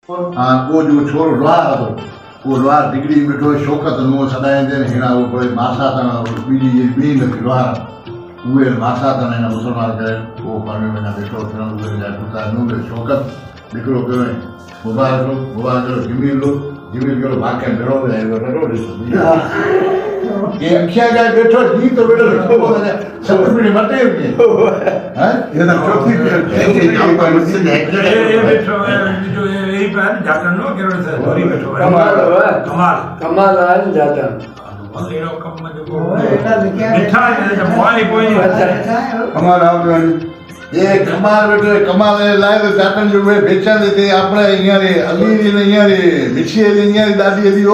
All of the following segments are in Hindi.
वो जो छोरो लोहार હતો वो लोहार डिग्री બેઠો શોકત નો સદાય દે હીણા ઉપર માસા તણ બીજી બીન લોહાર ઉએ માસા તણ એના મુસલમાન કરે वो પાણી મેના બેઠો ત્રણ ઉએ જાય પુતા નો શોકત દીકરો કરે મુબારક જીમીલ કરો વાકે મેળો જાય ये अखियां जाए बैठो जी तो बैठो रखो बोले सब मिली मटे के हैं ये तो चौथी ये बैठो जो यही पर जाटन नो केरो से धोरी बैठो कमाल आल जाटन ये लो कम में जो मिठा है जब पानी कोई कमाल आओ ये कमाल बैठो कमाल लाए तो जाटन जो वे बेचा देते આપણે અહીંયા રે અલી ને અહીંયા રે મિઠી રે અહીંયા રે દાદી હતી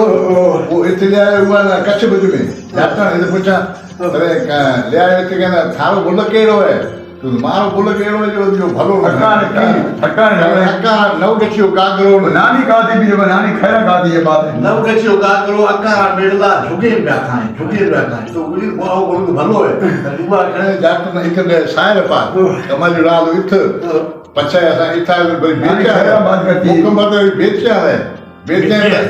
वो इतने हुआ ना कच्छ बजू में जाटन ये पूछा अरे ले आए थे कहना थारो बोल केड़ो है तो मारो बोल केड़ो है जो भलो ठक्का नव गछियो कागरो नानी गाती भी है नानी खैरा गाती है बात है नव गछियो कागरो अक्का बेड़ला झुके पिया खाए तो उली बोल भलो है दुआ करे जाटन इतने सायर पा कमाल राल इथ पछे असा इथा बेचा खैरा बात करती है हुकूमत बेचा है बेचा है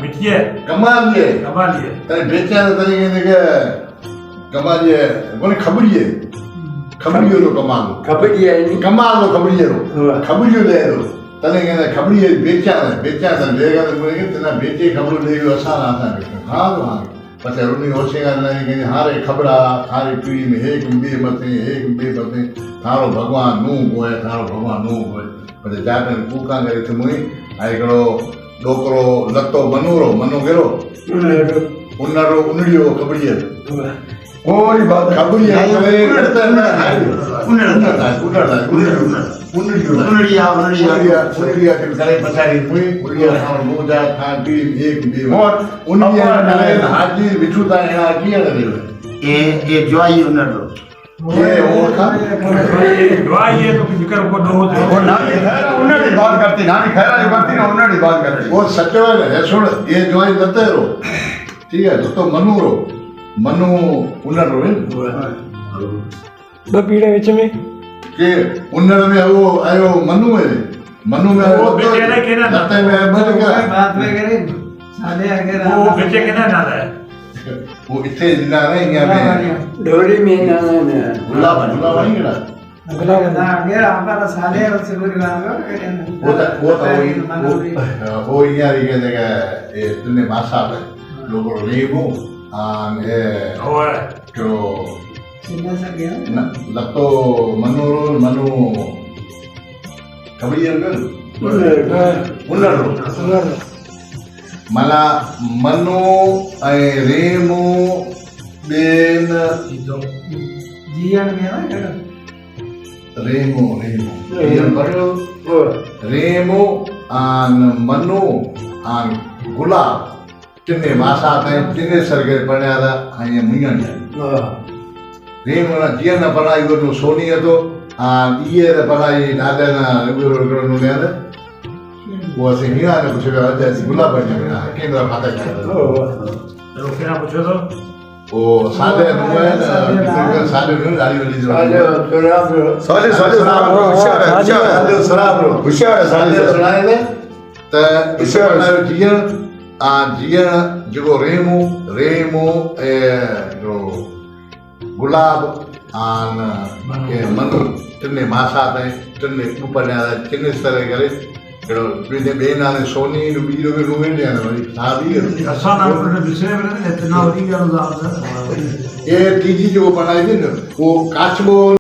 मिठिए कमाल ये तने बेचा तने के कमाल ये कोने खबरिए लो कमाल लो खबरिए ले लो तने के खबरिए बेचा तने लेगा तो बोले तना बेचे खबर ले गयो आसान आता है हां तो हां पछे रुनी होशेगा नहीं के हारे खबरा थारी पीढ़ी में एक बे मते थारो भगवान नु होए पछे जाटन कूका करे थे मुई आइकड़ो डोकरो लत्तो मनो गेरो उन्नरो उन्नड़ियो खबरिए कोई बात खबरिए उन्नड़िया के करे पछाड़ी मुई उन्नड़िया थारो मोजा था टी एक बे और उन्नड़िया ने हाजी बिछुता है किया रे ये जोई उन्नड़ो ये ओखा ये तो जिक्र को दो वो नानी खैरा उन्नड़ी बात करती नानी खैरा जो करती ना उन्नड़ी बात करती वो सच्चो है सुन ये जोई लते रो ठीक है तो मनु उन्नड़ रो दो पीड़े विच में के उन्नड़ में वो आयो मनु में वो बेचे ना केना लते में बन गया बात में करे साले अगर वो बेचे केना ना है वो इथे ना नहीं यहाँ में डोरी में ना गुलाब नहीं गिरा अगला ना अगर आपका साले और से कोई गाना वो यहाँ रही है जगह ये तुमने मासा है लोगों लेबू आन ये और जो चिन्ह सा गया लत्तो मनु खबरिए उन्नड़ मला मनु ऐं रेमू बेन जीवन में ना केड़ा रेमू रेमू आन मनु आन गुलाब तिने मासा थे तिने सरगे पढ़या था ऐं मुंयण रेमू ना जीअं न पढ़ाई वो सोनी हतो इहे त पढ़ाई ॾाॾे न ने वो असे हीरा ने कुछ अज गुलाब ने केंद्र खाता तो केना पूछो तो ओ सादे नुए सादे नु गाड़ी वाली जो साले होशियार सादे सुनाए दे त होशियार जीअं जेको रेमू ए जो गुलाब आन के मनु तिने मासा ते तिने ऊपर तिने तरह करे बिने बेना ने सोनी नु बीरो के रूमे ने वरी सादी आसान आपने विषय में इतना हो गया ये तीजी जो बनाई थी ना वो काचबो